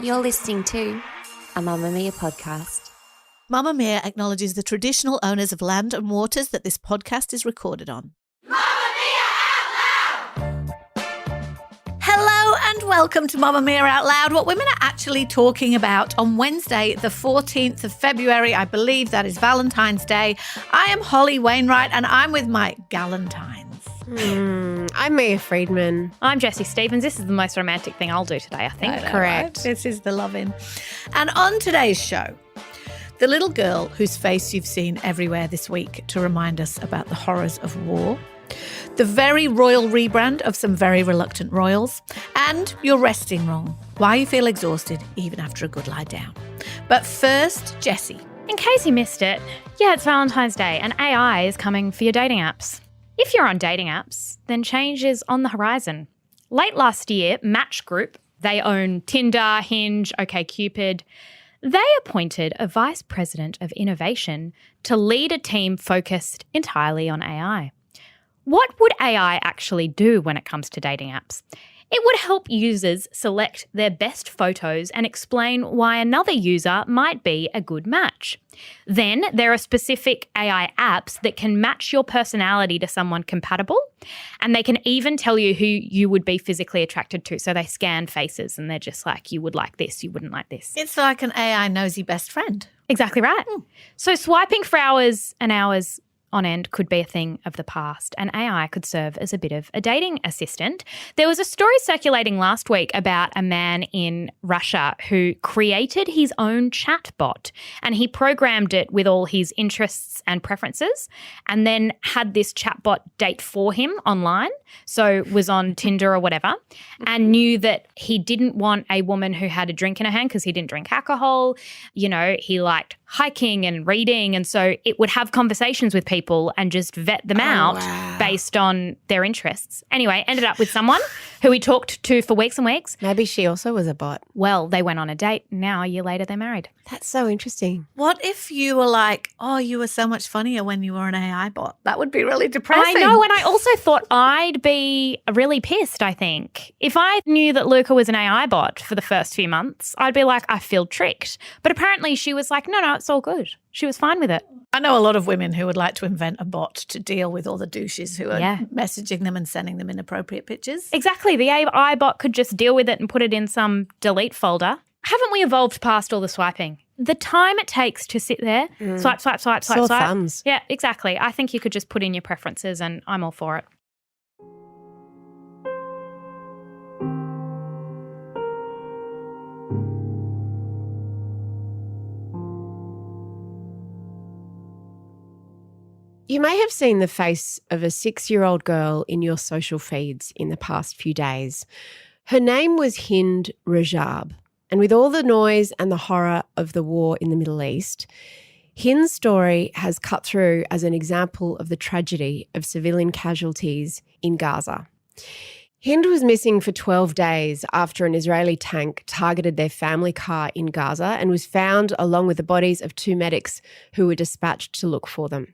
You're listening to a Mamamia podcast. Mamamia acknowledges the traditional owners of land and waters that this podcast is recorded on. Hello and welcome to Mamamia Out Loud, what women are actually talking about on Wednesday, the 14th of February. I believe that is Valentine's Day. I am Holly Wainwright and I'm with my galantines. I'm Leah Freedman. I'm Jessie Stevens. This is the most romantic thing I'll do today, I think. I know, Correct. right? This is the loving. And on today's show, the little girl whose face you've seen everywhere this week to remind us about the horrors of war, the very royal rebrand of some very reluctant royals, and you're resting wrong, why you feel exhausted even after a good lie down. But first, Jessie. In case you missed it, yeah, it's Valentine's Day and AI is coming for your dating apps. If you're on dating apps, then change is on the horizon. Late last year, Match Group, they own Tinder, Hinge, OkCupid, they appointed a vice president of innovation to lead a team focused entirely on AI. What would AI actually do when it comes to dating apps? It would help users select their best photos and explain why another user might be a good match. Then there are specific AI apps that can match your personality to someone compatible, and they can even tell you who you would be physically attracted to. So they scan faces and they're just like, you would like this, you wouldn't like this. It's like an AI nosy best friend. Exactly right. So swiping for hours and hours on end could be a thing of the past, and AI could serve as a bit of a dating assistant. There was a story circulating last week about a man in Russia who created his own chatbot, and he programmed it with all his interests and preferences and then had this chatbot date for him online, so was on Tinder or whatever, and knew that he didn't want a woman who had a drink in her hand because he didn't drink alcohol. You know, he liked hiking and reading, and so it would have conversations with people and just vet them out based on their interests. Anyway, ended up with someone who he talked to for weeks and weeks. Maybe she also was a bot. Well, they went on a date. Now, a year later, they're married. That's so interesting. What if you were like, oh, you were so much funnier when you were an AI bot? That would be really depressing. I know, and I also thought I'd be really pissed, I think. If I knew that Luca was an AI bot for the first few months, I'd be like, I feel tricked. But apparently she was like, no, it's all good. She was fine with it. I know a lot of women who would like to invent a bot to deal with all the douches who are messaging them and sending them inappropriate pictures. Exactly. The AI bot could just deal with it and put it in some delete folder. Haven't we evolved past all the swiping? The time it takes to sit there, swipe. Sore thumbs. Yeah, exactly. I think you could just put in your preferences and I'm all for it. You may have seen the face of a 6-year-old girl in your social feeds in the past few days. Her name was Hind Rajab, and with all the noise and the horror of the war in the Middle East, Hind's story has cut through as an example of the tragedy of civilian casualties in Gaza. Hind was missing for 12 days after an Israeli tank targeted their family car in Gaza and was found along with the bodies of 2 medics who were dispatched to look for them.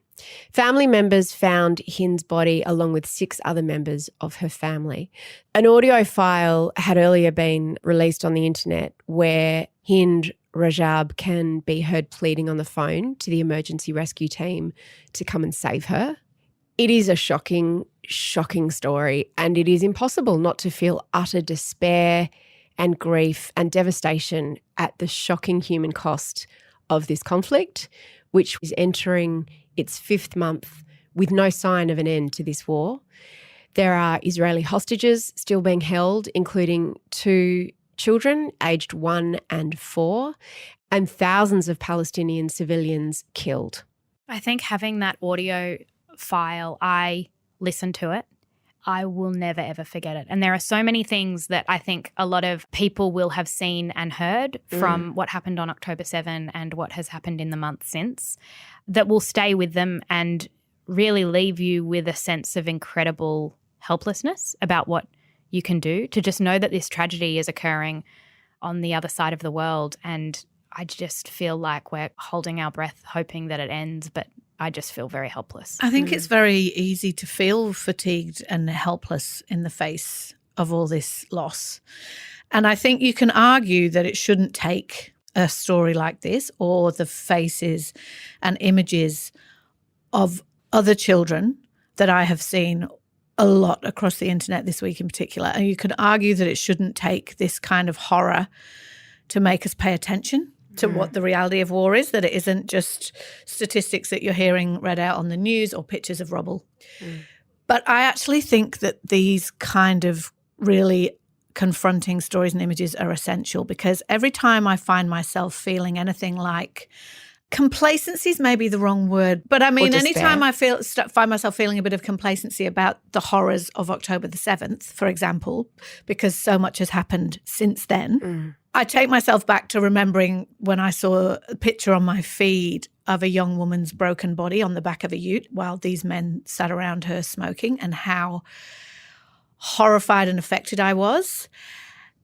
Family members found Hind's body along with 6 other members of her family. An audio file had earlier been released on the internet where Hind Rajab can be heard pleading on the phone to the emergency rescue team to come and save her. It is a shocking story, and it is impossible not to feel utter despair and grief and devastation at the shocking human cost of this conflict, which is entering its 5th month with no sign of an end to this war. There are Israeli hostages still being held, including 2 children aged 1 and 4, and thousands of Palestinian civilians killed. I think having that audio file, I listened to it. I will never, ever forget it. And there are so many things that I think a lot of people will have seen and heard from what happened on October 7 and what has happened in the months since that will stay with them and really leave you with a sense of incredible helplessness about what you can do, to just know that this tragedy is occurring on the other side of the world. And I just feel like we're holding our breath, hoping that it ends, but I just feel very helpless. I think it's very easy to feel fatigued and helpless in the face of all this loss. And I think you can argue that it shouldn't take a story like this or the faces and images of other children that I have seen a lot across the internet this week in particular. And you could argue that it shouldn't take this kind of horror to make us pay attention to what the reality of war is, that it isn't just statistics that you're hearing read out on the news or pictures of rubble. But I actually think that these kind of really confronting stories and images are essential, because every time I find myself feeling anything like complacency is maybe the wrong word, but I mean, anytime I find myself feeling a bit of complacency about the horrors of October the 7th, for example, because so much has happened since then, I take myself back to remembering when I saw a picture on my feed of a young woman's broken body on the back of a ute while these men sat around her smoking, and how horrified and affected I was.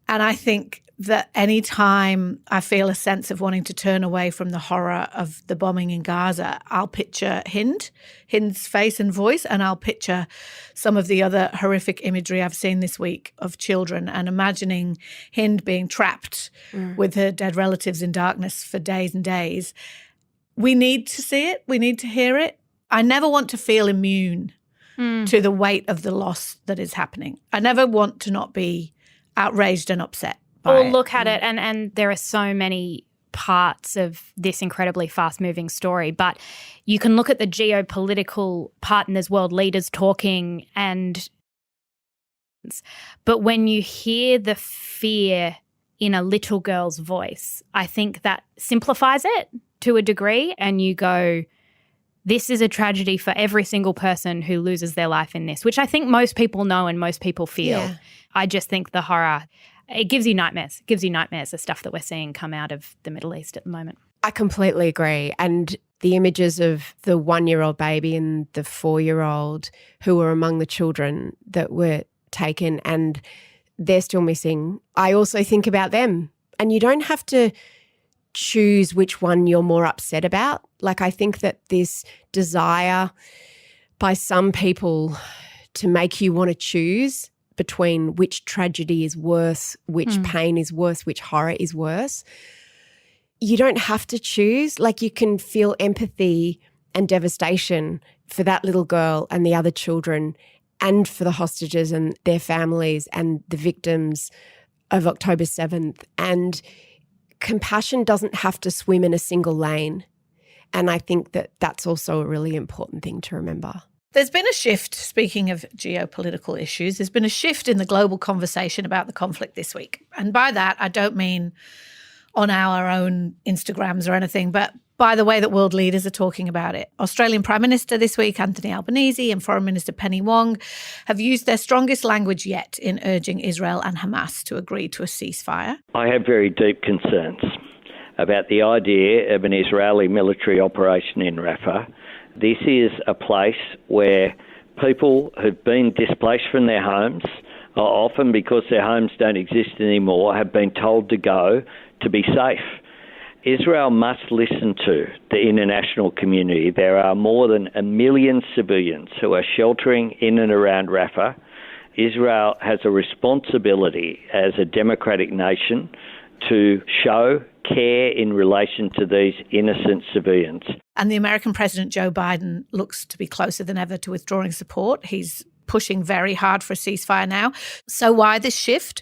And I think that any time I feel a sense of wanting to turn away from the horror of the bombing in Gaza, I'll picture Hind's face and voice, and I'll picture some of the other horrific imagery I've seen this week of children, and imagining Hind being trapped with her dead relatives in darkness for days and days. We need to see it. We need to hear it. I never want to feel immune to the weight of the loss that is happening. I never want to not be outraged and upset. Or look at it, and there are so many parts of this incredibly fast-moving story, but you can look at the geopolitical part, and there's world leaders talking, but when you hear the fear in a little girl's voice, I think that simplifies it to a degree, and you go, this is a tragedy for every single person who loses their life in this, which I think most people know and most people feel. Yeah. I just think the horror, it gives you nightmares. It gives you nightmares, the stuff that we're seeing come out of the Middle East at the moment. I completely agree. And the images of the 1-year-old baby and the 4-year-old who were among the children that were taken and they're still missing, I also think about them. And you don't have to choose which one you're more upset about. Like, I think that this desire by some people to make you want to choose between which tragedy is worse, which pain is worse, which horror is worse. You don't have to choose. Like, you can feel empathy and devastation for that little girl and the other children, and for the hostages and their families and the victims of October 7th. And compassion doesn't have to swim in a single lane. And I think that that's also a really important thing to remember. There's been a shift, speaking of geopolitical issues, there's been a shift in the global conversation about the conflict this week. And by that, I don't mean on our own Instagrams or anything, but by the way that world leaders are talking about it. Australian Prime Minister this week, Anthony Albanese, and Foreign Minister Penny Wong have used their strongest language yet in urging Israel and Hamas to agree to a ceasefire. I have very deep concerns about the idea of an Israeli military operation in Rafah. This is a place where people who've been displaced from their homes, often because their homes don't exist anymore, have been told to go to be safe. Israel must listen to the international community. There are more than 1 million civilians who are sheltering in and around Rafah. Israel has a responsibility as a democratic nation to show care in relation to these innocent civilians. And the American President Joe Biden looks to be closer than ever to withdrawing support. He's pushing very hard for a ceasefire now. So why this shift?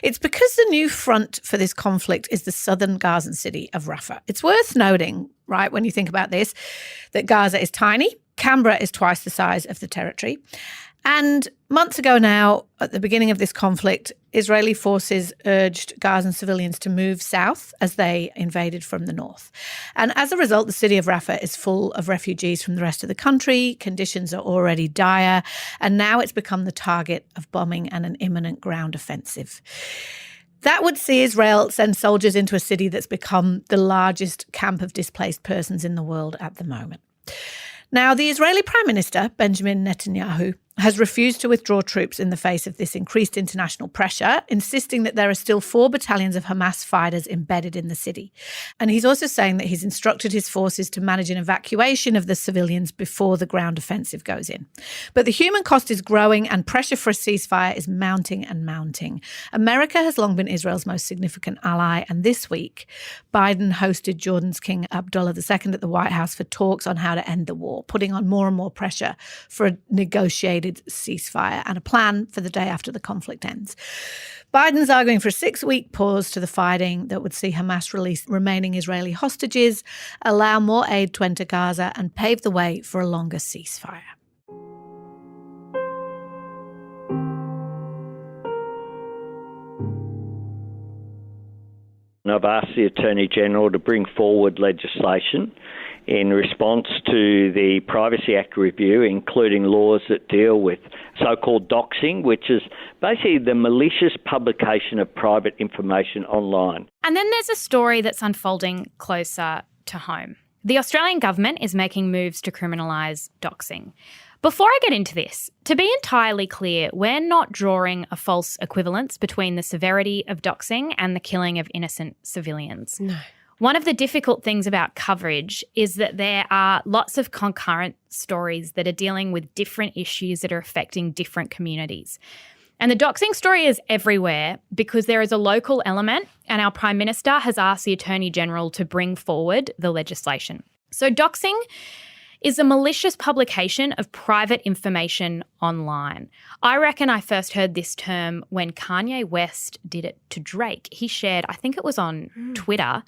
It's because the new front for this conflict is the southern Gazan city of Rafah. It's worth noting, right, when you think about this, that Gaza is tiny. Canberra is twice the size of the territory. And months ago now, at the beginning of this conflict, Israeli forces urged Gazan civilians to move south as they invaded from the north. And as a result, the city of Rafah is full of refugees from the rest of the country. Conditions are already dire. And now it's become the target of bombing and an imminent ground offensive. That would see Israel send soldiers into a city that's become the largest camp of displaced persons in the world at the moment. Now, the Israeli Prime Minister, Benjamin Netanyahu, has refused to withdraw troops in the face of this increased international pressure, insisting that there are still 4 battalions of Hamas fighters embedded in the city. And he's also saying that he's instructed his forces to manage an evacuation of the civilians before the ground offensive goes in. But the human cost is growing and pressure for a ceasefire is mounting and mounting. America has long been Israel's most significant ally, and this week, Biden hosted Jordan's King Abdullah II at the White House for talks on how to end the war, putting on more and more pressure for a negotiated ceasefire and a plan for the day after the conflict ends. Biden's arguing for a 6-week pause to the fighting that would see Hamas release remaining Israeli hostages, allow more aid to enter Gaza, and pave the way for a longer ceasefire. And I've asked the Attorney General to bring forward legislation in response to the Privacy Act review, including laws that deal with so-called doxing, which is basically the malicious publication of private information online. And then there's a story that's unfolding closer to home. The Australian government is making moves to criminalise doxing. Before I get into this, to be entirely clear, we're not drawing a false equivalence between the severity of doxing and the killing of innocent civilians. No. One of the difficult things about coverage is that there are lots of concurrent stories that are dealing with different issues that are affecting different communities. And the doxing story is everywhere because there is a local element, and our Prime Minister has asked the Attorney General to bring forward the legislation. So doxing is a malicious publication of private information online. I reckon I first heard this term when Kanye West did it to Drake. He shared, I think it was on Twitter,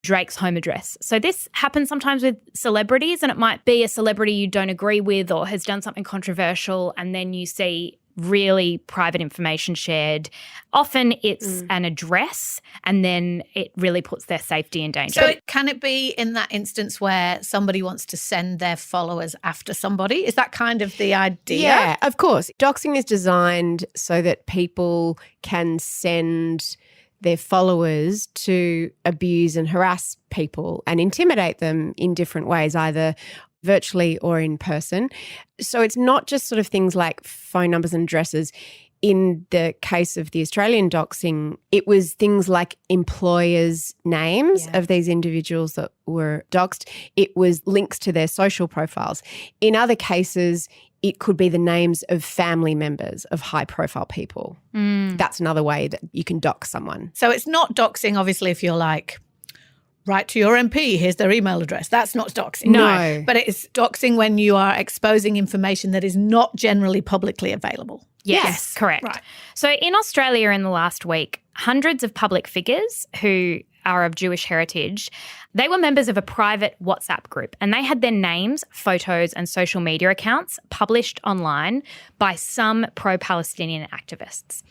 Drake's home address. So this happens sometimes with celebrities, and it might be a celebrity you don't agree with or has done something controversial, and then you see really private information shared. Often it's an address, and then it really puts their safety in danger. So can it be in that instance where somebody wants to send their followers after somebody? Is that kind of the idea? Yeah, of course. Doxing is designed so that people can send their followers to abuse and harass people and intimidate them in different ways, either virtually or in person. So it's not just sort of things like phone numbers and addresses. In the case of the Australian doxing, it was things like employers' names of these individuals that were doxed. It was links to their social profiles. In other cases, it could be the names of family members of high-profile people. That's another way that you can dox someone. So it's not doxing, obviously, if you're like, write to your MP, here's their email address. That's not doxing. No. But it's doxing when you are exposing information that is not generally publicly available. Yes, correct. Right. So in Australia in the last week, hundreds of public figures who are of Jewish heritage, they were members of a private WhatsApp group, and they had their names, photos and social media accounts published online by some pro-Palestinian activists.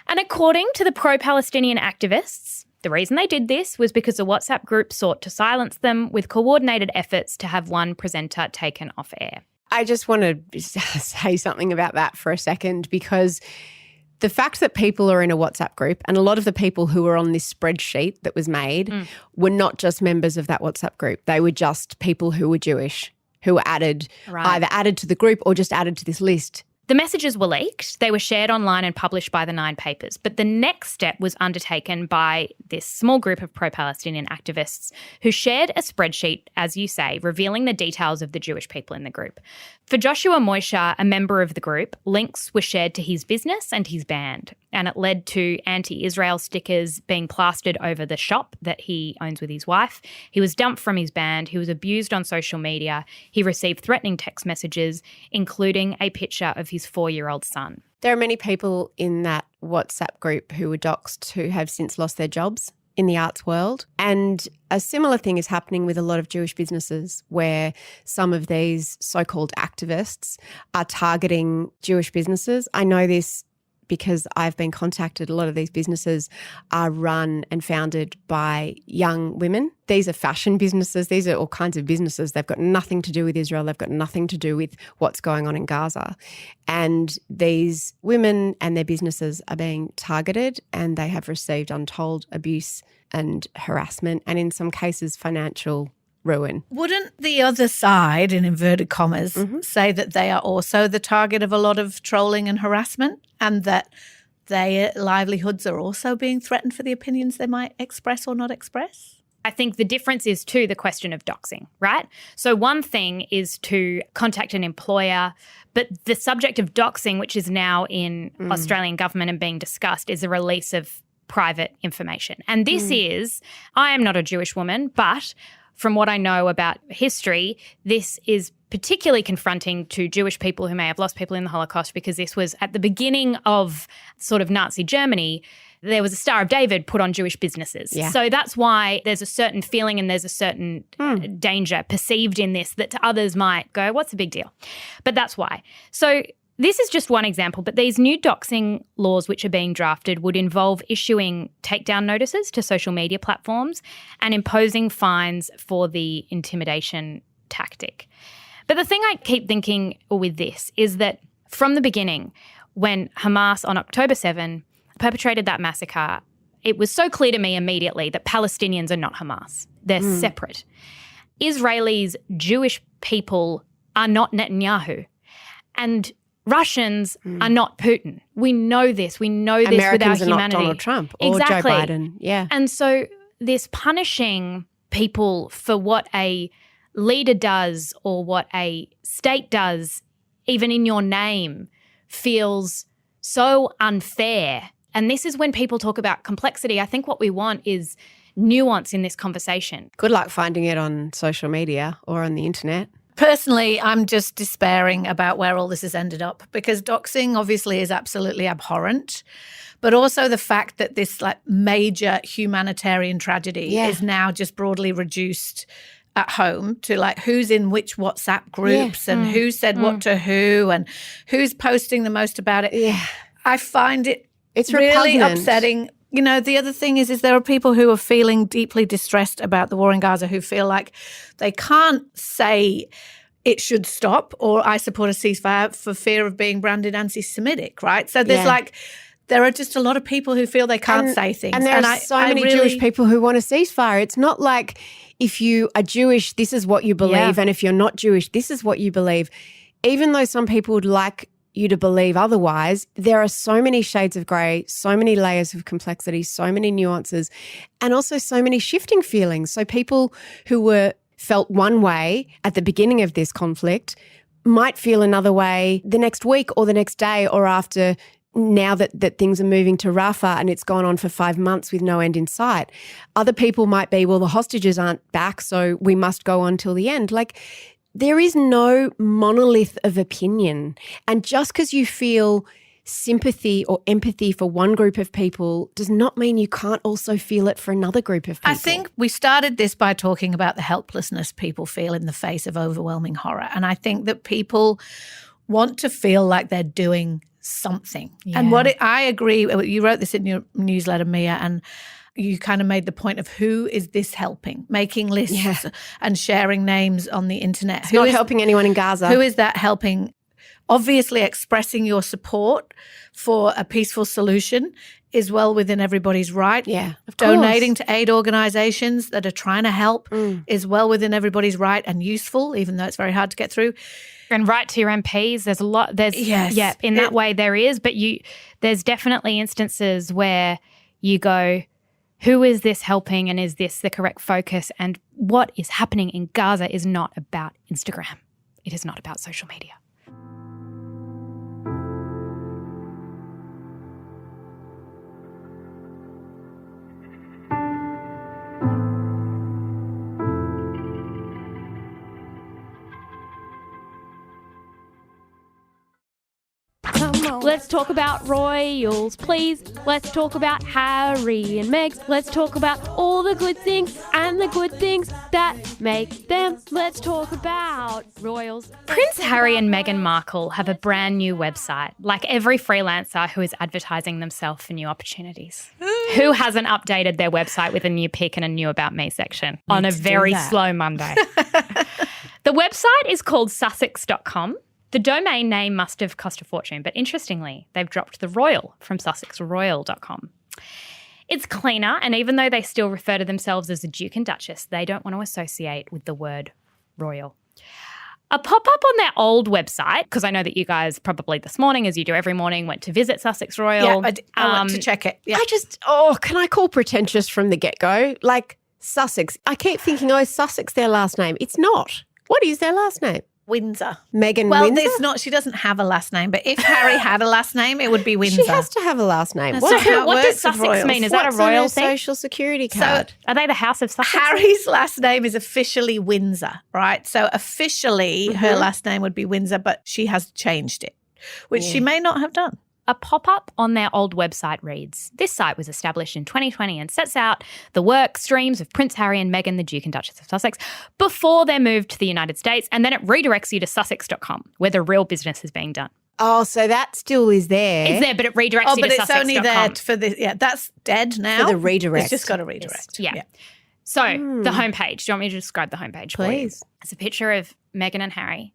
And according to the pro-Palestinian activists, the reason they did this was because the WhatsApp group sought to silence them with coordinated efforts to have one presenter taken off air. I just want to say something about that for a second, because the fact that people are in a WhatsApp group, and a lot of the people who were on this spreadsheet that was made were not just members of that WhatsApp group. They were just people who were Jewish, who were added, either added to the group or just added to this list. The messages were leaked. They were shared online and published by the 9 papers. But the next step was undertaken by this small group of pro-Palestinian activists who shared a spreadsheet, as you say, revealing the details of the Jewish people in the group. For Joshua Moisha, a member of the group, links were shared to his business and his band, and it led to anti-Israel stickers being plastered over the shop that he owns with his wife. He was dumped from his band. He was abused on social media. He received threatening text messages, including a picture of his 4-year-old son. There are many people in that WhatsApp group who were doxed who have since lost their jobs in the arts world. And a similar thing is happening with a lot of Jewish businesses, where some of these so-called activists are targeting Jewish businesses. I know this because I've been contacted. A lot of these businesses are run and founded by young women. These are fashion businesses. These are all kinds of businesses. They've got nothing to do with Israel. They've got nothing to do with what's going on in Gaza. And these women and their businesses are being targeted, and they have received untold abuse and harassment, and in some cases financial ruin. Wouldn't the other side, in inverted commas, say that they are also the target of a lot of trolling and harassment, and that their livelihoods are also being threatened for the opinions they might express or not express? I think the difference is too the question of doxing, right? So one thing is to contact an employer, but the subject of doxing, which is now in Australian government and being discussed, is the release of private information. And this is, I am not a Jewish woman, but from what I know about history, this is particularly confronting to Jewish people who may have lost people in the Holocaust, because this was at the beginning of sort of Nazi Germany. There was a Star of David put on Jewish businesses. Yeah. So that's why there's a certain feeling and there's a certain danger perceived in this that to others might go, what's the big deal? But that's why. So this is just one example, but these new doxing laws which are being drafted would involve issuing takedown notices to social media platforms and imposing fines for the intimidation tactic. But the thing I keep thinking with this is that from the beginning, when Hamas on October 7 perpetrated that massacre, it was so clear to me immediately that Palestinians are not Hamas. They're separate. Israelis, Jewish people are not Netanyahu. And Russians are not Putin. We know this. We know this Americans with our humanity. Not Donald Trump or exactly. Joe Biden. Yeah. And so this punishing people for what a leader does or what a state does, even in your name, feels so unfair. And this is when people talk about complexity. I think what we want is nuance in this conversation. Good luck finding it on social media or on the internet. Personally, I'm just despairing about where all this has ended up, because doxing obviously is absolutely abhorrent, but also the fact that this like major humanitarian tragedy is now just broadly reduced at home to like who's in which WhatsApp groups and who said what to who and who's posting the most about it. Yeah. I find it's really repugnant. upsetting. You know, the other thing is there are people who are feeling deeply distressed about the war in Gaza who feel like they can't say it should stop or I support a ceasefire for fear of being branded anti-Semitic, right? So there's there are just a lot of people who feel they can't say things. And there are so many Jewish people who want a ceasefire. It's not like if you are Jewish, this is what you believe, and if you're not Jewish, this is what you believe. Even though some people would like you to believe otherwise, there are so many shades of grey, so many layers of complexity, so many nuances, and also so many shifting feelings. So people who felt one way at the beginning of this conflict might feel another way the next week or the next day or after, now that things are moving to Rafah and it's gone on for 5 months with no end in sight. Other people might be, well, the hostages aren't back, so we must go on till the end. Like, there is no monolith of opinion. And just because you feel sympathy or empathy for one group of people does not mean you can't also feel it for another group of people. I think we started this by talking about the helplessness people feel in the face of overwhelming horror. And I think that people want to feel like they're doing something. Yeah. And I agree, you wrote this in your newsletter, Mia, and you kind of made the point of who is this helping, making lists and sharing names on the internet. It's not helping anyone in Gaza. Who is that helping? Obviously, expressing your support for a peaceful solution is well within everybody's right. Yeah, of course. Donating to aid organisations that are trying to help is well within everybody's right and useful, even though it's very hard to get through. And write to your MPs. There's a lot. In that way there is, but there's definitely instances where you go, who is this helping and is this the correct focus? And what is happening in Gaza is not about Instagram. It is not about social media. Let's talk about royals, please. Let's talk about Harry and Meghan. Let's talk about all the good things and the good things that make them. Let's talk about royals. Prince Harry and Meghan Markle have a brand new website, like every freelancer who is advertising themselves for new opportunities. Who hasn't updated their website with a new pic and a new About Me section on a very slow Monday? The website is called sussex.com. The domain name must have cost a fortune, but interestingly, they've dropped the royal from sussexroyal.com. It's cleaner, and even though they still refer to themselves as the Duke and Duchess, they don't want to associate with the word royal. A pop-up on their old website, because I know that you guys probably this morning, as you do every morning, went to visit Sussex Royal. Yeah, I went to check it. Yeah. Can I call pretentious from the get-go? Like Sussex. I keep thinking, Sussex their last name. It's not. What is their last name? Windsor. Meghan Well, Windsor? it's not. She doesn't have a last name, but if Harry had a last name, it would be Windsor. She has to have a last name. That's not how it What works does with Sussex royals. mean? Is that a What's on royal her thing? social security card? Are they the House of Sussex? Harry's last name is officially Windsor, right? So officially her last name would be Windsor, but she has changed it, which she may not have done. A pop-up on their old website reads, this site was established in 2020 and sets out the work streams of Prince Harry and Meghan, the Duke and Duchess of Sussex, before their move to the United States, and then it redirects you to sussex.com, where the real business is being done. Oh, so that still is there. It's there, but it redirects you but to it's sussex.com. only there for the, that's dead now. For the redirect. It's just got a redirect. Yeah. So the homepage, do you want me to describe the homepage for you? Please. It's a picture of Meghan and Harry,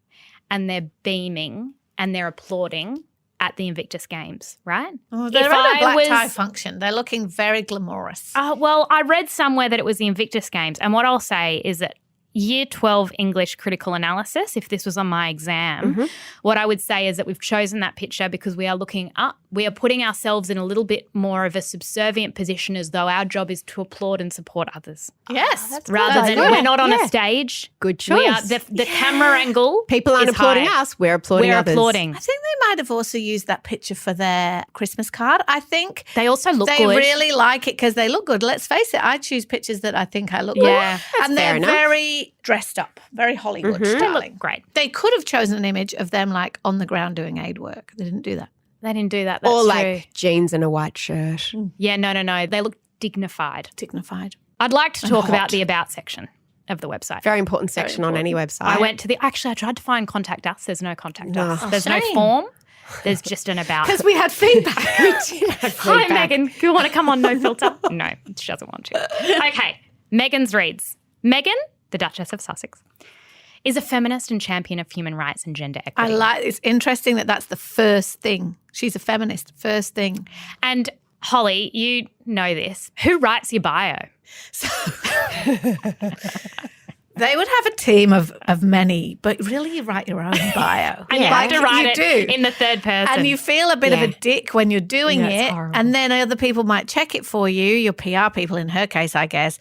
and they're beaming and they're applauding at the Invictus Games, right? Oh, they're at a black tie function. They're looking very glamorous. Well, I read somewhere that it was the Invictus Games, and what I'll say is that Year 12 English critical analysis, if this was on my exam, what I would say is that we've chosen that picture because we are looking up. We are putting ourselves in a little bit more of a subservient position, as though our job is to applaud and support others. Yes. Rather than we're not on a stage. Good choice. We are, the camera angle People aren't is applauding high. us. We're applauding We're others. applauding. I think they might have also used that picture for their Christmas card. I think They also look they good. really like it because they look good. Let's face it, I choose pictures that I think I look Yeah, good. And fair they're enough. very dressed up, very Hollywood They styling. look great. They could have chosen an image of them like on the ground doing aid work. They didn't do that. They didn't do that. That's Or true. like jeans and a white shirt. Yeah, no. They look dignified. Dignified. I'd like to talk hot. about the about section of the website. Very important section on any website. I went to I tried to find contact us. There's no contact No. us. Oh, There's no shame. form. There's just an about. Because we had feedback. Hi, Megan. Do you want to come on No Filter? No, she doesn't want to. Okay. Megan's reads. Meghan, the Duchess of Sussex, is a feminist and champion of human rights and gender equity. It's interesting that that's the first thing. She's a feminist, first thing. And Holly, you know this. Who writes your bio? They would have a team of many, but really you write your own bio. And you have to write you it do. in the third person. And you feel a bit of a dick when you're doing Yeah, it's it. horrible. And then other people might check it for you, your PR people in her case, I guess.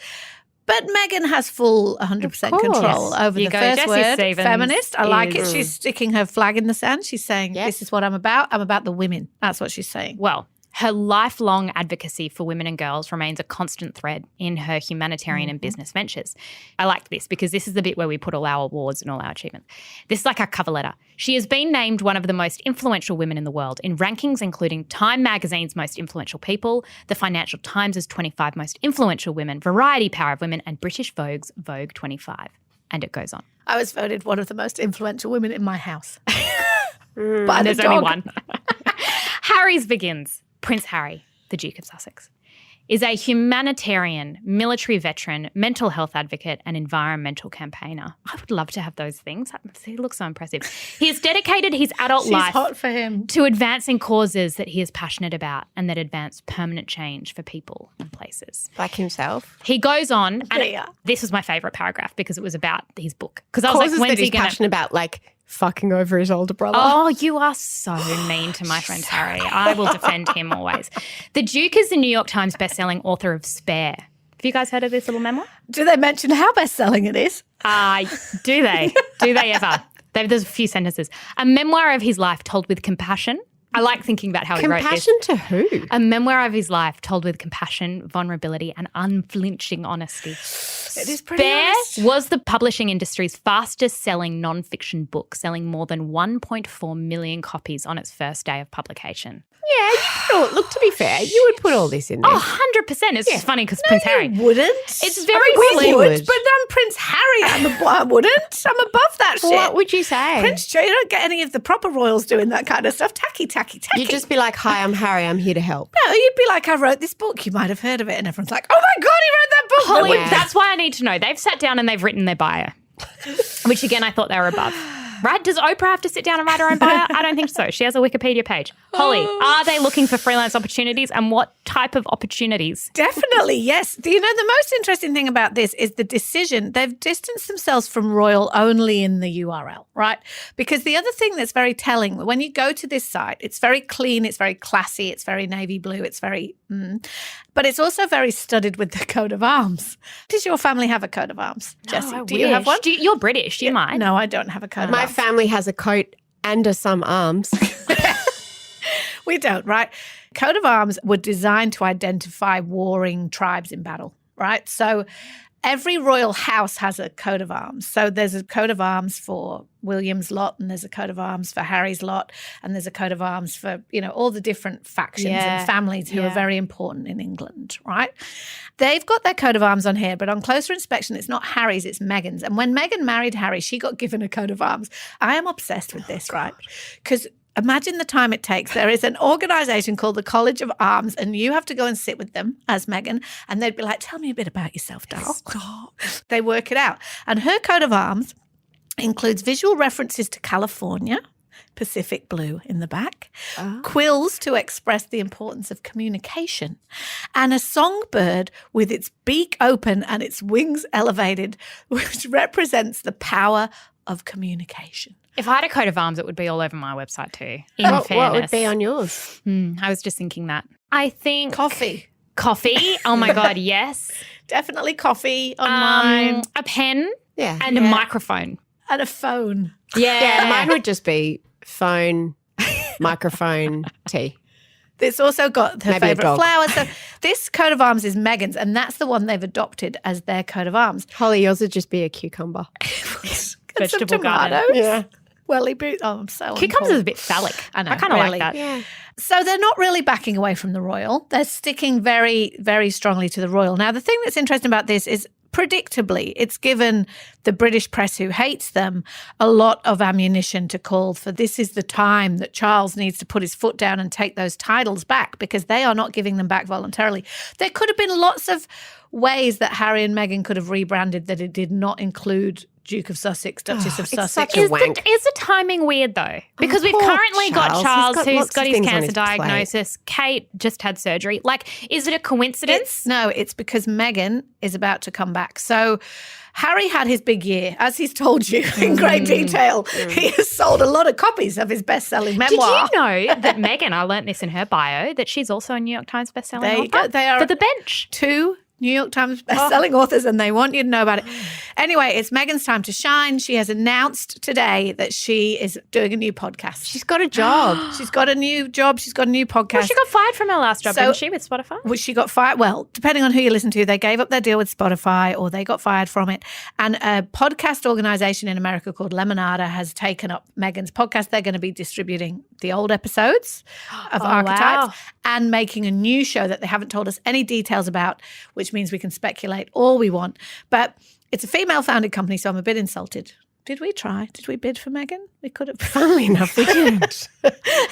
But Meghan has full 100% control over You the go, first Jessie word, Stevens feminist. I like it. is- She's sticking her flag in the sand. She's saying, Yep. this is what I'm about. I'm about the women. That's what she's saying. Well, her lifelong advocacy for women and girls remains a constant thread in her humanitarian and business ventures. I like this because this is the bit where we put all our awards and all our achievements. This is like our cover letter. She has been named one of the most influential women in the world in rankings including Time Magazine's Most Influential People, the Financial Times' 25 Most Influential Women, Variety Power of Women, and British Vogue's Vogue 25. And it goes on. I was voted one of the most influential women in my house. And By the there's only dog. one. Harry's begins. Prince Harry, the Duke of Sussex, is a humanitarian, military veteran, mental health advocate, and environmental campaigner. I would love to have those things. He looks so impressive. He has dedicated his adult She's life hot for him. to advancing causes that he is passionate about and that advance permanent change for people and places. Like himself. He goes on, and Leah. this was my favourite paragraph because it was about his book. Because I was Causes like, when's that he he's going to... passionate about, like fucking over his older brother. Oh, you are so mean to my friend Harry. I will defend him always. The Duke is the New York Times bestselling author of Spare. Have you guys heard of this little memoir? Do they mention how best-selling it is? Do they? Do they ever? There's a few sentences. A memoir of his life told with compassion. I like thinking about how he wrote this. Compassion to who? A memoir of his life told with compassion, vulnerability, and unflinching honesty. It is pretty Spare honest. was the publishing industry's fastest-selling non-fiction book, selling more than 1.4 million copies on its first day of publication. Yeah, you put all, look, to be fair, you would put all this in there. Oh, 100%. It's just funny because Prince Harry. You wouldn't. It's very we slim. would, but I'm Prince Harry. I wouldn't. I'm above that shit. What would you say? Prince Charles, you don't get any of the proper royals doing that kind of stuff. Tacky. You'd just be like, hi, I'm Harry, I'm here to help. No, you'd be like, I wrote this book. You might have heard of it. And everyone's like, oh my God, he wrote that book. Holly, Yeah. that's why I need to know. They've sat down and they've written their bio, which again, I thought they were above. Right? Does Oprah have to sit down and write her own bio? I don't think so. She has a Wikipedia page. Holly, are they looking for freelance opportunities, and what type of opportunities? Definitely, yes. You know, the most interesting thing about this is the decision. They've distanced themselves from royal only in the URL, right? Because the other thing that's very telling, when you go to this site, it's very clean, it's very classy, it's very navy blue, it's very, but it's also very studded with the coat of arms. Does your family have a coat of arms, Jessie? I Do you have wish. one? You're British. You might. No, I don't have a coat of My arms. family has a coat and some arms. We don't, right? Coat of arms were designed to identify warring tribes in battle, right? So every royal house has a coat of arms. So there's a coat of arms for William's lot, and there's a coat of arms for Harry's lot, and there's a coat of arms for, you know, all the different factions and families who are very important in England, right? They've got their coat of arms on here, but on closer inspection, it's not Harry's, it's Meghan's. And when Meghan married Harry, she got given a coat of arms. I am obsessed with this, right? Because imagine the time it takes. There is an organisation called the College of Arms, and you have to go and sit with them as Meghan, and they'd be like, tell me a bit about yourself, darling. Stop. They work it out. And her coat of arms includes visual references to California, Pacific blue in the back, quills to express the importance of communication, and a songbird with its beak open and its wings elevated, which represents the power of communication. If I had a coat of arms, it would be all over my website too. What would be on yours? I was just thinking that. I think Coffee. Coffee. Oh my God, yes. Definitely coffee on mine. A pen Yeah. and a microphone. And a phone. Yeah, mine would just be phone, microphone, tea. It's also got her Maybe a favourite dog. flower. So this coat of arms is Meghan's, and that's the one they've adopted as their coat of arms. Holly, yours would just be a cucumber. And some Vegetable garden. tomatoes. Yeah. Welly boot. Oh, I'm so Cucumbers uncool. is a bit phallic. I know, kind of really. like that. Yeah. So they're not really backing away from the royal. They're sticking very, very strongly to the royal. Now, the thing that's interesting about this is, predictably, it's given the British press, who hates them, a lot of ammunition to call for this is the time that Charles needs to put his foot down and take those titles back, because they are not giving them back voluntarily. There could have been lots of ways that Harry and Meghan could have rebranded that it did not include Duke of Sussex, Duchess of Sussex. such a wank. Is the timing weird though? Because we've poor currently got Charles. Charles, He's got who's lots got of his things on cancer his plate. diagnosis. Kate just had surgery. Like, is it a coincidence? It's because Meghan is about to come back. So Harry had his big year, as he's told you in great detail. He has sold a lot of copies of his best-selling memoir. Did you know that Meghan, I learnt this in her bio, that she's also a New York Times bestselling There you author? go. They are For The Bench. 2 New York Times best-selling authors, and they want you to know about it. Anyway, it's Meghan's time to shine. She has announced today that she is doing a new podcast. She's got a job. She's got a new job. She's got a new podcast. Well, she got fired from her last job, So- didn't she, with Spotify? Which she got fired. Well, depending on who you listen to, they gave up their deal with Spotify or they got fired from it. And a podcast organization in America called Lemonada has taken up Meghan's podcast. They're going to be distributing the old episodes of Archetypes wow. and making a new show that they haven't told us any details about, which means we can speculate all we want. But it's a female-founded company, so I'm a bit insulted. Did we try? Did we bid for Meghan? We could have. Funnily enough, we didn't.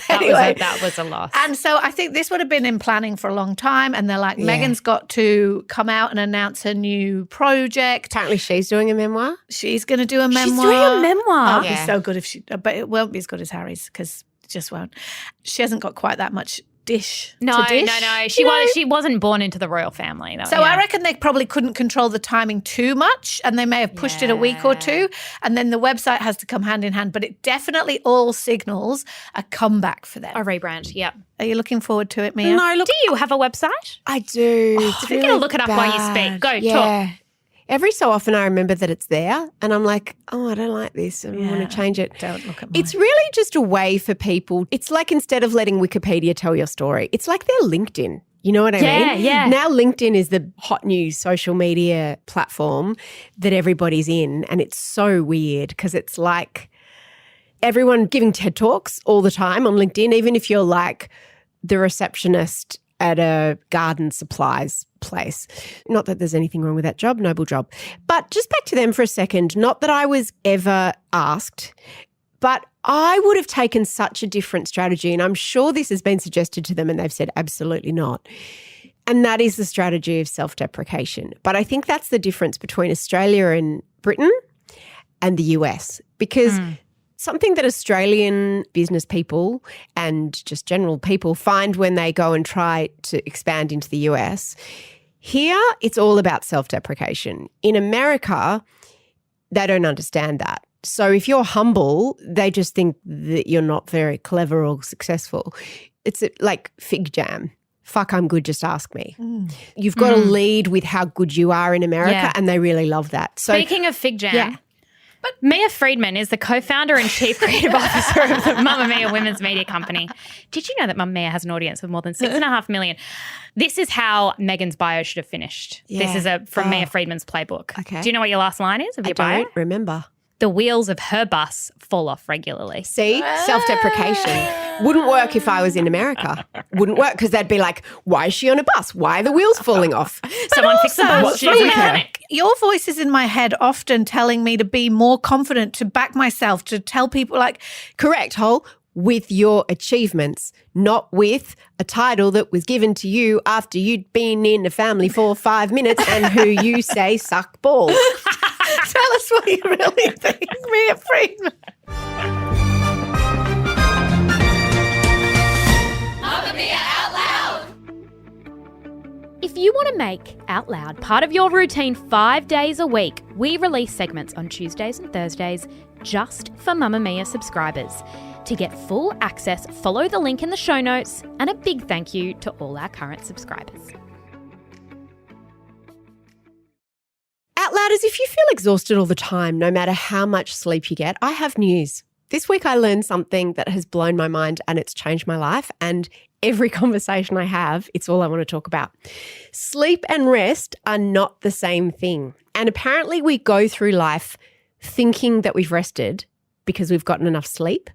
Anyway. That was a loss. And so I think this would have been in planning for a long time. And they're like, Meghan's got to come out and announce her new project. Apparently she's doing a memoir. She's going to do a memoir. She's doing a memoir. Oh, it'd be so good if she, but it won't be as good as Harry's because it just won't. She hasn't got quite that much dish No. to dish. She wasn't born into the royal family. Though, So I reckon they probably couldn't control the timing too much and they may have pushed it a week or two and then the website has to come hand in hand. But it definitely all signals a comeback for them. A rebrand, yeah. Are you looking forward to it, Mia? No, look, Do you have a website? I do. It's I'm going to look it up while you speak. Go, talk. Every so often I remember that it's there and I'm like, oh, I don't like this. I want to change it. Don't look at mine. It's really just a way for people. It's like instead of letting Wikipedia tell your story, it's like their LinkedIn. You know what I mean? Yeah. Now LinkedIn is the hot new social media platform that everybody's in, and it's so weird because it's like everyone giving TED Talks all the time on LinkedIn, even if you're like the receptionist at a garden supplies place. Not that there's anything wrong with that job, noble job. But just back to them for a second, not that I was ever asked, but I would have taken such a different strategy, and I'm sure this has been suggested to them and they've said absolutely not. And that is the strategy of self-deprecation. But I think that's the difference between Australia and Britain and the US, because something that Australian business people and just general people find when they go and try to expand into the US. Here, it's all about self-deprecation. In America, they don't understand that. So if you're humble, they just think that you're not very clever or successful. It's like fig jam. Fuck, I'm good, just ask me. You've got to lead with how good you are in America, and they really love that. So, speaking of fig jam, but Mia Freedman is the co-founder and chief creative officer of the Mamamia women's media company. Did you know that Mamamia has an audience of more than 6.5 million? This is how Meghan's bio should have finished. This is from Mia Freedman's playbook. Okay. Do you know what your last line is of your bio? I don't remember. The wheels of her bus fall off regularly. See, self-deprecation. Wouldn't work if I was in America. Wouldn't work because they'd be like, why is she on a bus? Why are the wheels falling off? Someone fix the bus. She's in a panic. Your voice is in my head often telling me to be more confident, to back myself, to tell people like, correct, Hole, with your achievements, not with a title that was given to you after you'd been in the family for 5 minutes and who you say suck balls. tell us what you really think, Mia Freedman. Mamamia Out Loud. If you want to make Out Loud part of your routine 5 days a week, we release segments on Tuesdays and Thursdays just for Mamamia subscribers. To get full access, follow the link in the show notes, and a big thank you to all our current subscribers. Out louders, if you feel exhausted all the time, no matter how much sleep you get, I have news. This week I learned something that has blown my mind and it's changed my life, and every conversation I have, it's all I want to talk about. Sleep and rest are not the same thing. And apparently we go through life thinking that we've rested because we've gotten enough sleep.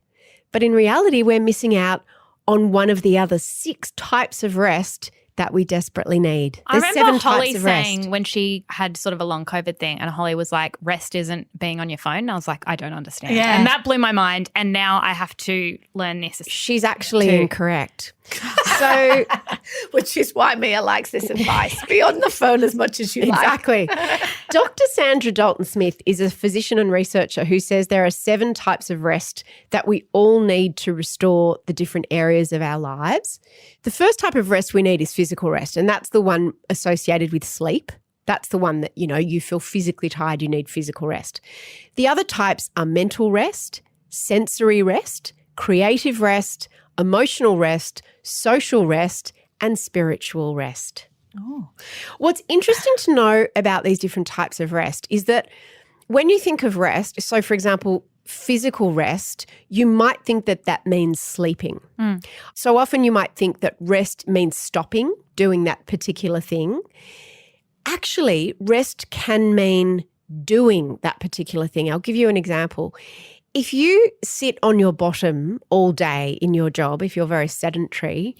But in reality, we're missing out on one of the other 6 types of rest that we desperately need. I There's remember 7 Holly types of saying rest. when she had sort of a long COVID thing, and Holly was like, rest isn't being on your phone. And I was like, I don't understand. Yeah. And that blew my mind. And now I have to learn this. She's actually too. incorrect. So Which is why Mia likes this advice. Be on the phone as much as you like. exactly. Dr. Sandra Dalton-Smith is a physician and researcher who says there are 7 types of rest that we all need to restore the different areas of our lives. The first type of rest we need is physical rest, and that's the one associated with sleep. That's the one that, you feel physically tired, you need physical rest. The other types are mental rest, sensory rest, creative rest, emotional rest, social rest, and spiritual rest. Oh. What's interesting to know about these different types of rest is that when you think of rest, so for example, physical rest, you might think that that means sleeping. So often you might think that rest means stopping doing that particular thing. Actually, rest can mean doing that particular thing. I'll give you an example. If you sit on your bottom all day in your job, if you're very sedentary,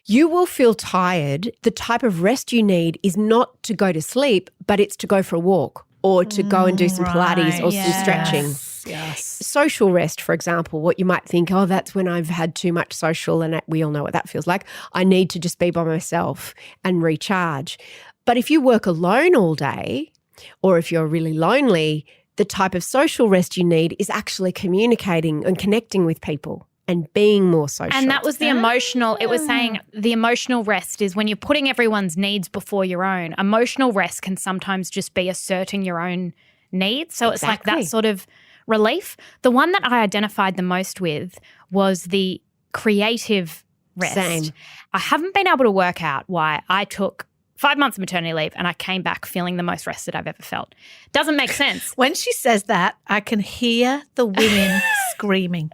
you will feel tired. The type of rest you need is not to go to sleep, but it's to go for a walk or to go and do some Pilates or some stretching. Yes. Social rest, for example, what you might think, oh, that's when I've had too much social, and we all know what that feels like. I need to just be by myself and recharge. But if you work alone all day, or if you're really lonely, the type of social rest you need is actually communicating and connecting with people and being more social. And that was the emotional, it was saying the emotional rest is when you're putting everyone's needs before your own. Emotional rest can sometimes just be asserting your own needs. So it's like that sort of relief. The one that I identified the most with was the creative rest. Same. I haven't been able to work out why I took 5 months of maternity leave and I came back feeling the most rested I've ever felt. Doesn't make sense. When she says that, I can hear the women screaming.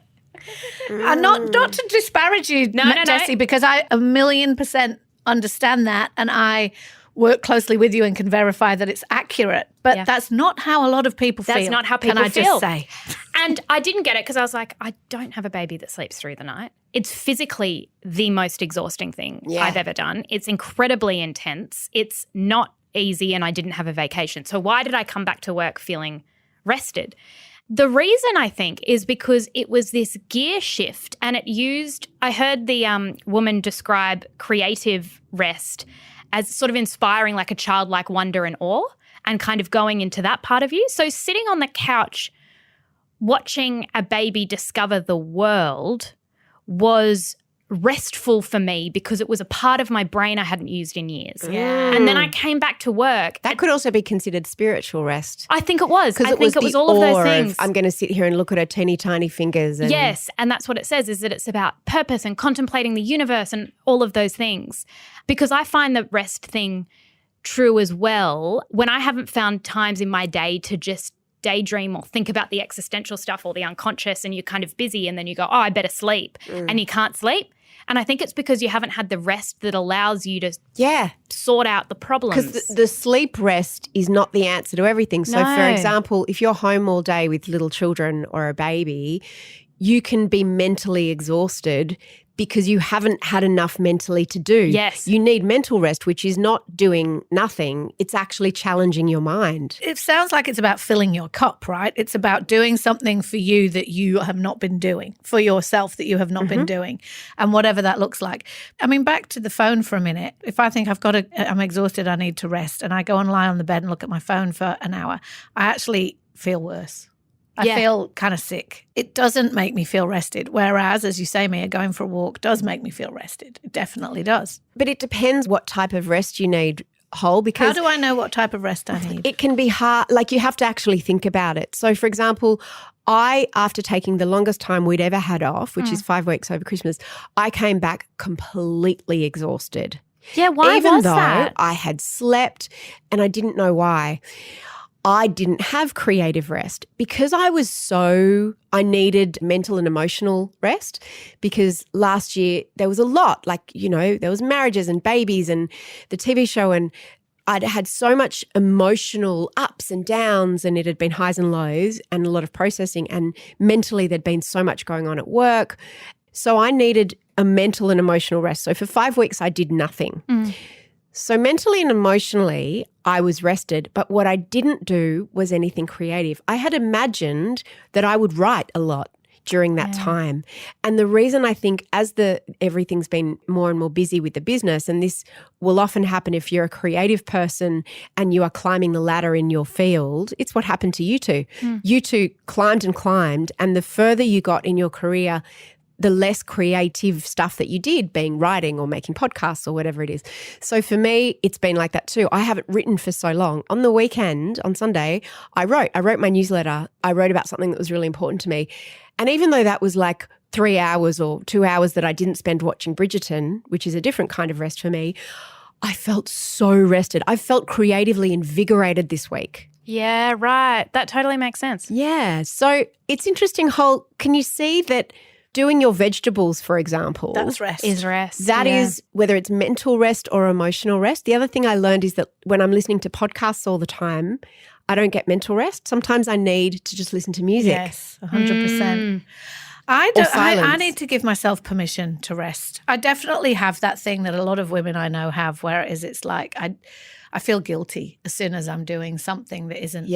And not to disparage you, Jessie, because I 1,000,000% understand that, and I work closely with you and can verify that it's accurate. But that's not how a lot of people feel. That's not how people can I feel. just say? And I didn't get it because I was like, I don't have a baby that sleeps through the night. It's physically the most exhausting thing I've ever done. It's incredibly intense. It's not easy, and I didn't have a vacation. So why did I come back to work feeling rested? The reason, I think, is because it was this gear shift, and I heard the woman describe creative rest as sort of inspiring like a childlike wonder and awe and kind of going into that part of you. So sitting on the couch watching a baby discover the world was restful for me because it was a part of my brain I hadn't used in years. Yeah. And then I came back to work. That could also be considered spiritual rest. I think it was. I think it was the all of those awe things. I'm going to sit here and look at her teeny tiny fingers. And Yes, and that's what it says, is that it's about purpose and contemplating the universe and all of those things. Because I find the rest thing true as well when I haven't found times in my day to just daydream or think about the existential stuff or the unconscious, and you're kind of busy and then you go, oh, I better sleep, and you can't sleep. And I think it's because you haven't had the rest that allows you to sort out the problems. Because the sleep rest is not the answer to everything. So, for example, if you're home all day with little children or a baby, you can be mentally exhausted because you haven't had enough mentally to do. Yes. You need mental rest, which is not doing nothing. It's actually challenging your mind. It sounds like it's about filling your cup, right? It's about doing something for you that you have not been doing, for yourself that you have not been doing, and whatever that looks like. I mean, back to the phone for a minute. If I think I'm exhausted, I need to rest, and I go and lie on the bed and look at my phone for an hour, I actually feel worse. I feel kind of sick. It doesn't make me feel rested. Whereas, as you say, Mia, going for a walk does make me feel rested. It definitely does. But it depends what type of rest you need, Whole, because how do I know what type of rest I need? it can be hard. Like, you have to actually think about it. So, for example, after taking the longest time we'd ever had off, which is 5 weeks over Christmas, I came back completely exhausted. Yeah, why Even was though that? I had slept and I didn't know why. I didn't have creative rest because I needed mental and emotional rest, because last year there was a lot, like, there was marriages and babies and the TV show, and I'd had so much emotional ups and downs, and it had been highs and lows and a lot of processing, and mentally there'd been so much going on at work. So I needed a mental and emotional rest. So for 5 weeks I did nothing. So mentally and emotionally, I was rested, but what I didn't do was anything creative. I had imagined that I would write a lot during that time. And the reason I think, as everything's been more and more busy with the business, and this will often happen if you're a creative person and you are climbing the ladder in your field, it's what happened to you two. You two climbed and climbed, and the further you got in your career, the less creative stuff that you did, being writing or making podcasts or whatever it is. So for me, it's been like that too. I haven't written for so long. On the weekend, on Sunday, I wrote my newsletter. I wrote about something that was really important to me. And even though that was like 3 hours or 2 hours that I didn't spend watching Bridgerton, which is a different kind of rest for me, I felt so rested. I felt creatively invigorated this week. Yeah, right. That totally makes sense. Yeah. So it's interesting, Whole. Can you see that doing your vegetables, for example, That's rest. Is rest. that is whether it's mental rest or emotional rest. The other thing I learned is that when I'm listening to podcasts all the time, I don't get mental rest. Sometimes I need to just listen to music. Yes, 100%. I need to give myself permission to rest. I definitely have that thing that a lot of women I know have, where it's like I feel guilty as soon as I'm doing something that isn't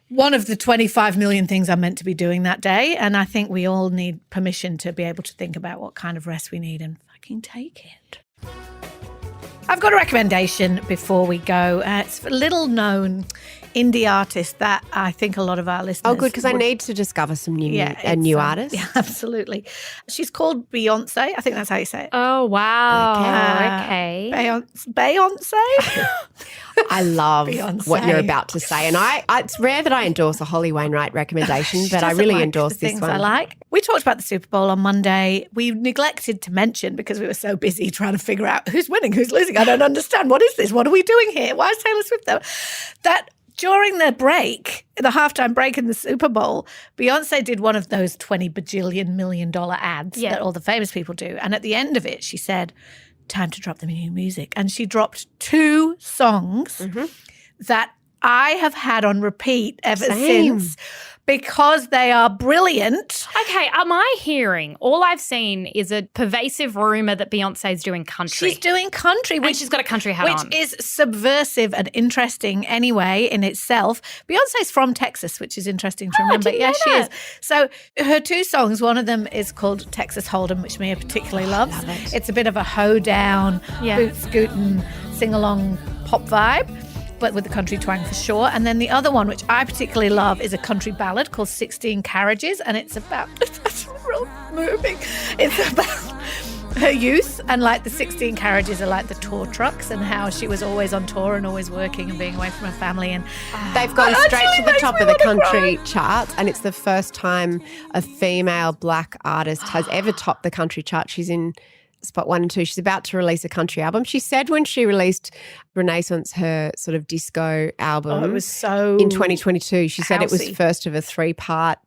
one of the 25 million things I'm meant to be doing that day. And I think we all need permission to be able to think about what kind of rest we need and fucking take it. I've got a recommendation before we go. It's a little known indie artist that I think a lot of our listeners... Oh, good, because I need to discover some new artists. Yeah, absolutely. She's called Beyonce. I think that's how you say it. Oh, wow. Okay. Beyonce? I love Beyonce. what you're about to say. And it's rare that I endorse a Holly Wainwright recommendation, but I doesn't really like endorse the this things one. I like. We talked about the Super Bowl on Monday. We neglected to mention, because we were so busy trying to figure out who's winning, who's losing. I don't understand. What is this? What are we doing here? Why is Taylor Swift there? That during the break, the halftime break in the Super Bowl, Beyonce did one of those $20 bajillion million ads that all the famous people do. And at the end of it, she said, time to drop the new music. And she dropped 2 songs that I have had on repeat ever since, because they are brilliant. Okay, am I hearing? All I've seen is a pervasive rumor that Beyonce's doing country. She's doing country, and she's got a country hat on. Which is subversive and interesting anyway in itself. Beyonce's from Texas, which is interesting to remember. Yeah, she is. So her 2 songs, one of them is called Texas Hold'em, which Mia particularly loves. Love it. It's a bit of a hoedown, boot scootin', sing-along pop vibe. but with the country twang for sure. And then the other one, which I particularly love, is a country ballad called 16 Carriages, and it's about, it's real moving. It's about her youth, and like the 16 carriages are like the tour trucks, and how she was always on tour and always working and being away from her family. And they've gone straight to the top of the country charts, and it's the first time a female black artist has ever topped the country chart. She's in spot 1 and 2. She's about to release a country album. She said when she released Renaissance, her sort of disco album, it was so in 2022, she said it was housey. first of a 3-part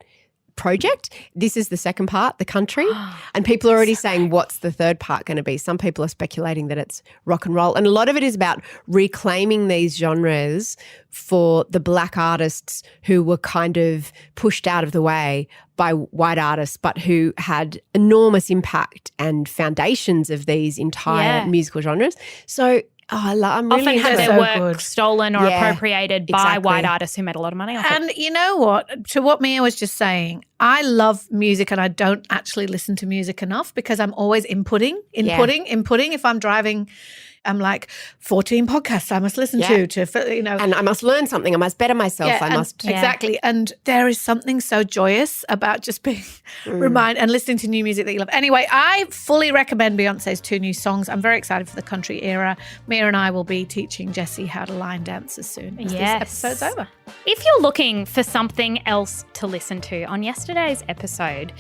project. This is the second part, the country. And people are already saying, what's the third part going to be? Some people are speculating that it's rock and roll. And a lot of it is about reclaiming these genres for the black artists who were kind of pushed out of the way by white artists, but who had enormous impact and foundations of these entire musical genres. So I'm really often had their so work good. stolen or Yeah, appropriated by exactly. white artists who made a lot of money off it. And you know what? To what Mia was just saying, I love music and I don't actually listen to music enough because I'm always inputting. If I'm driving, I'm like 14 podcasts I must listen to, you know. And I must learn something. I must better myself. Exactly. And there is something so joyous about just being reminded and listening to new music that you love. Anyway, I fully recommend Beyonce's 2 new songs. I'm very excited for the country era. Mia and I will be teaching Jessie how to line dance as soon as this episode's over. If you're looking for something else to listen to on yesterday's episode,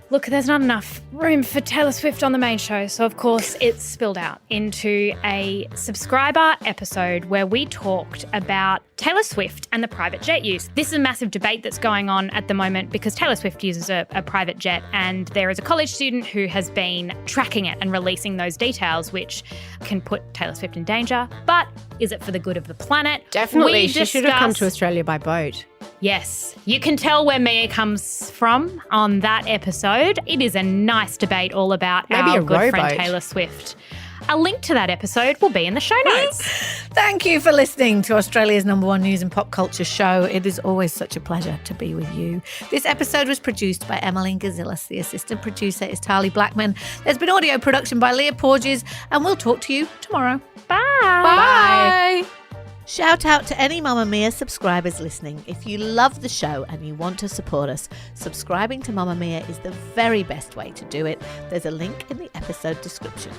look, there's not enough room for Taylor Swift on the main show, so of course it's spilled out into a subscriber episode where we talked about Taylor Swift and the private jet use. This is a massive debate that's going on at the moment because Taylor Swift uses a private jet, and there is a college student who has been tracking it and releasing those details, which can put Taylor Swift in danger. But is it for the good of the planet? Definitely. She should have come to Australia by boat. Yes, you can tell where Mia comes from on that episode. It is a nice debate all about Maybe our a good friend rowboat. Taylor Swift. A link to that episode will be in the show notes. Thank you for listening to Australia's #1 news and pop culture show. It is always such a pleasure to be with you. This episode was produced by Emeline Gazilas. The assistant producer is Tahli Blackman. There's been audio production by Leah Porges, and we'll talk to you tomorrow. Bye. Bye. Shout out to any Mamamia subscribers listening. If you love the show and you want to support us, subscribing to Mamamia is the very best way to do it. There's a link in the episode description.